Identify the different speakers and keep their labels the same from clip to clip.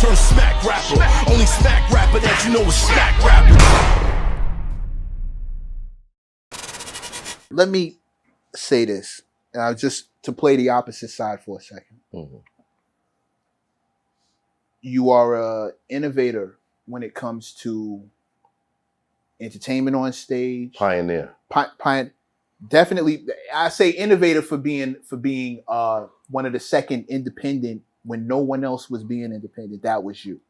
Speaker 1: turned smack rapper. Only smack rapper that you know is smack rapper.
Speaker 2: Let me say this, just to play the opposite side for a second.
Speaker 3: Mm-hmm.
Speaker 2: You are an innovator when it comes to entertainment on stage.
Speaker 3: Pioneer.
Speaker 2: Definitely, I say innovator for being one of the second independent when no one else was being independent. That was you.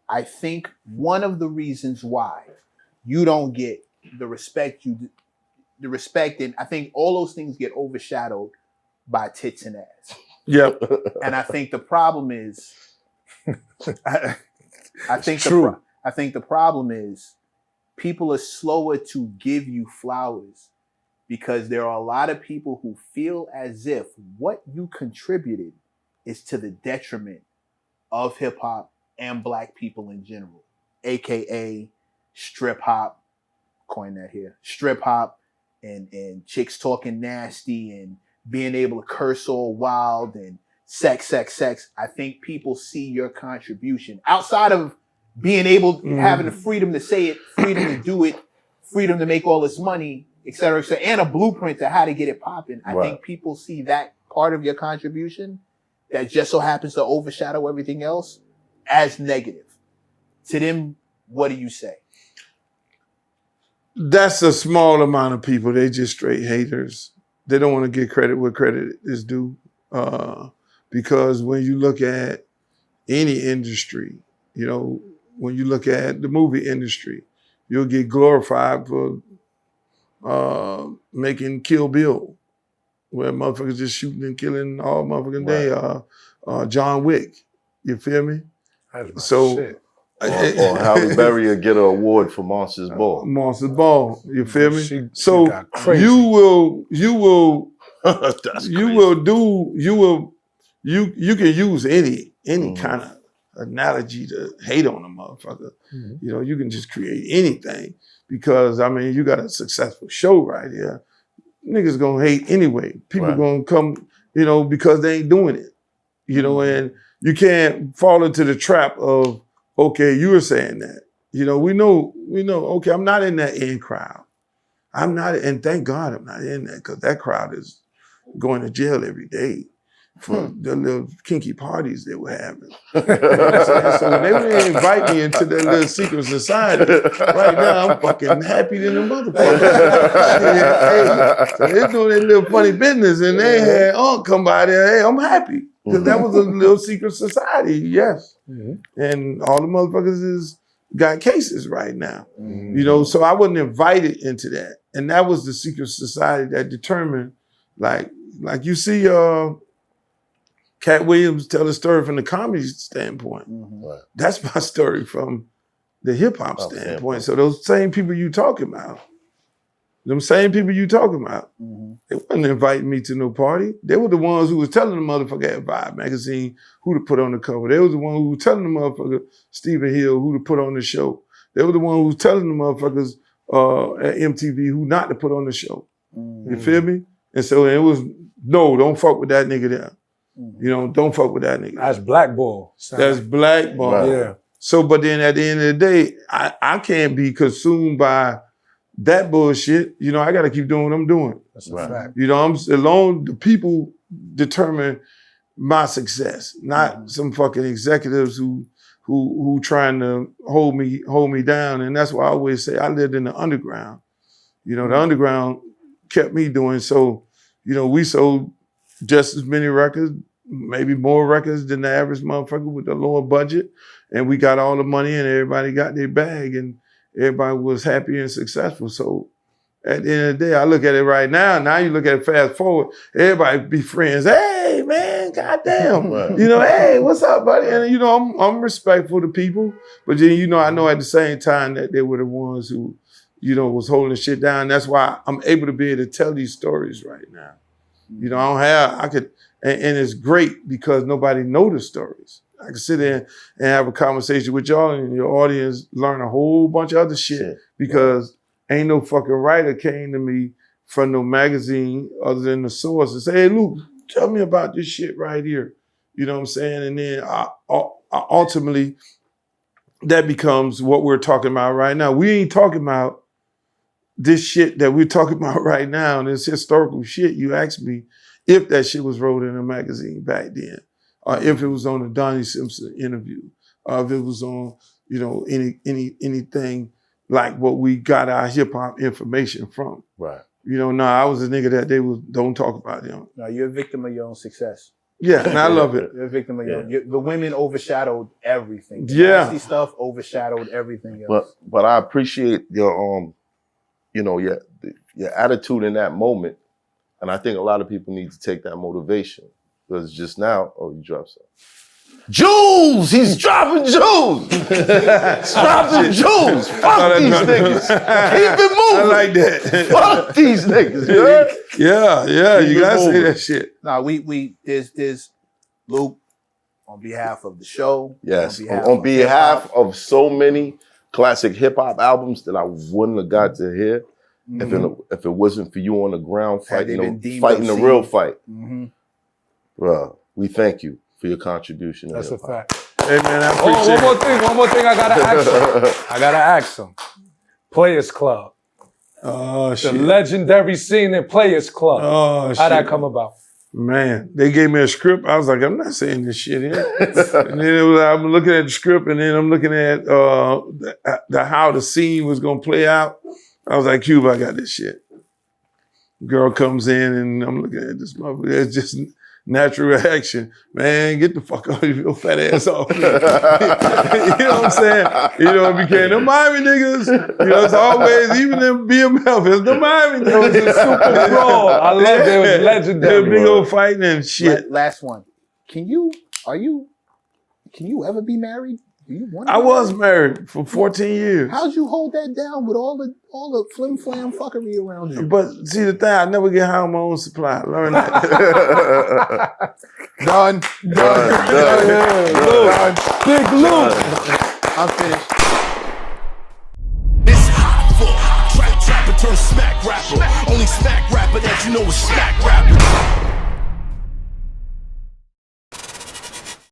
Speaker 2: I think one of the reasons why you don't get the respect and I think all those things get overshadowed by tits and ass.
Speaker 4: Yep.
Speaker 2: And I think the problem is, I think the problem is people are slower to give you flowers because there are a lot of people who feel as if what you contributed is to the detriment of hip hop and black people in general, AKA strip hop, coin that here, strip hop and chicks talking nasty and being able to curse all wild and sex. I think people see your contribution outside of being able, having the freedom to say it, freedom to do it, freedom to make all this money, et cetera, and a blueprint to how to get it popping. I think people see that part of your contribution that just so happens to overshadow everything else as negative. To them, what do you say?
Speaker 4: That's a small amount of people. They just straight haters. They don't want to get credit where credit is due. Because when you look at any industry, you know, when you look at the movie industry, you'll get glorified for making Kill Bill, where motherfuckers just shooting and killing all motherfucking day. John Wick, you feel me? So,
Speaker 3: shit. Or Halle Berry will get an award for Monsters Ball.
Speaker 4: Monsters Ball, you feel me?
Speaker 5: She
Speaker 4: So
Speaker 5: got crazy.
Speaker 4: you will
Speaker 3: That's
Speaker 4: you can use any kind of analogy to hate on a motherfucker.
Speaker 5: Mm-hmm.
Speaker 4: You know, you can just create anything because I mean you got a successful show right here. Niggas gonna hate anyway. People gonna come, you know, because they ain't doing it. You know, and you can't fall into the trap of, okay, you were saying that. You know, we know, okay, I'm not in that in crowd. I'm not, and thank God I'm not in that because that crowd is going to jail every day for the little kinky parties they were having. You know what I'm saying? So when they would invite me into their little secret society, right now I'm fucking happy than a motherfucker. So they're doing their little funny business and they had come by there, hey, I'm happy. Because that was a little secret society, yes. Mm-hmm. And all the motherfuckers got cases right now. Mm-hmm. You know, so I wasn't invited into that. And that was the secret society that determined, like you see Cat Williams tell a story from the comedy standpoint. Mm-hmm. Right. That's my story from the hip hop standpoint. So those same people you talking about, they wasn't inviting me to no party. They were the ones who was telling the motherfucker at Vibe magazine who to put on the cover. They was the one who was telling the motherfucker Stephen Hill who to put on the show. They were the one who was telling the motherfuckers at MTV who not to put on the show. Mm-hmm. You feel me? And so it was, no, don't fuck with that nigga there. Mm-hmm. You know, don't fuck with that nigga.
Speaker 5: That's blackball.
Speaker 4: That's blackball.
Speaker 5: Right. Yeah.
Speaker 4: So, but then at the end of the day, I can't be consumed by that bullshit. You know, I got to keep doing what I'm doing.
Speaker 5: That's a fact.
Speaker 4: You know, the people determine my success, not some fucking executives who trying to hold me down. And that's why I always say I lived in the underground. You know, the underground kept me doing so. You know, we sold just as many records, maybe more records than the average motherfucker with a lower budget. And we got all the money and everybody got their bag and everybody was happy and successful. So at the end of the day, I look at it right now. Now you look at it fast forward, everybody be friends. Hey, man, goddamn. You know, hey, what's up, buddy? And, you know, I'm respectful to people. But then, you know, I know at the same time that they were the ones who, you know, was holding shit down. That's why I'm able to be able to tell these stories right now. You know, and it's great because nobody know the stories. I can sit there and have a conversation with y'all and your audience learn a whole bunch of other shit because ain't no fucking writer came to me from no magazine other than The Source and say, hey, Luke, tell me about this shit right here. You know what I'm saying? And then ultimately, that becomes what we're talking about right now. We ain't talking about this shit that we're talking about right now, this historical shit. You asked me if that shit was wrote in a magazine back then, or if it was on a Donnie Simpson interview, or if it was on, you know, anything like what we got our hip hop information from.
Speaker 3: Right.
Speaker 4: You know, I was a nigga that they don't talk about him.
Speaker 2: No, you're a victim of your own success.
Speaker 4: Yeah, and I love it.
Speaker 2: You're a victim of your own. The women overshadowed everything. The
Speaker 4: Yeah.
Speaker 2: nasty stuff overshadowed everything else.
Speaker 3: But I appreciate your you know, your attitude in that moment. And I think a lot of people need to take that motivation. Because just now, you dropped something. Jewels! He's dropping jewels! He's dropping jewels! Fuck these niggas! Keep it moving!
Speaker 4: I like that.
Speaker 3: Fuck these niggas, you heard?
Speaker 4: Yeah,
Speaker 3: Keep
Speaker 4: you
Speaker 3: it
Speaker 4: gotta say
Speaker 3: moving.
Speaker 4: that shit.
Speaker 2: No, there's Luke, on behalf of the show.
Speaker 3: Yes, on behalf of so many classic hip hop albums that I wouldn't have got to hear if it wasn't for you on the ground fighting the real fight. Bro, we thank you for your contribution.
Speaker 5: That's a fact.
Speaker 4: Hey man, I appreciate it.
Speaker 5: One more thing I gotta ask him. Players Club.
Speaker 4: Oh
Speaker 5: The
Speaker 4: shit.
Speaker 5: legendary scene in Players Club.
Speaker 4: Oh shit.
Speaker 5: How'd that come about?
Speaker 4: Man, they gave me a script. I was like, I'm not saying this shit here. And then I'm looking at the script, and then I'm looking at how the scene was gonna play out. I was like, Cuba, I got this shit. Girl comes in, and I'm looking at this motherfucker. It's just natural reaction. Man, get the fuck out of your fat ass off. You know what I'm saying? You know, it became the Miami niggas. You know, it's always, even in BMF, it's the Miami niggas.
Speaker 5: It was a super brawl. I love it. It was legendary.
Speaker 4: Big old fighting and shit.
Speaker 2: Last one. Can you ever be married? Do you want to
Speaker 4: I
Speaker 2: be
Speaker 4: was
Speaker 2: married?
Speaker 4: married for 14 years.
Speaker 2: How'd you hold that down with all the flim flam fuckery around you?
Speaker 4: But see, the thing, I never get high on my own supply. Learn that.
Speaker 2: Done.
Speaker 5: Big Luke.
Speaker 2: I'm finished.
Speaker 1: It's Hoffa, trapper turn smack rapper. Only smack rapper that you know is smack rapper.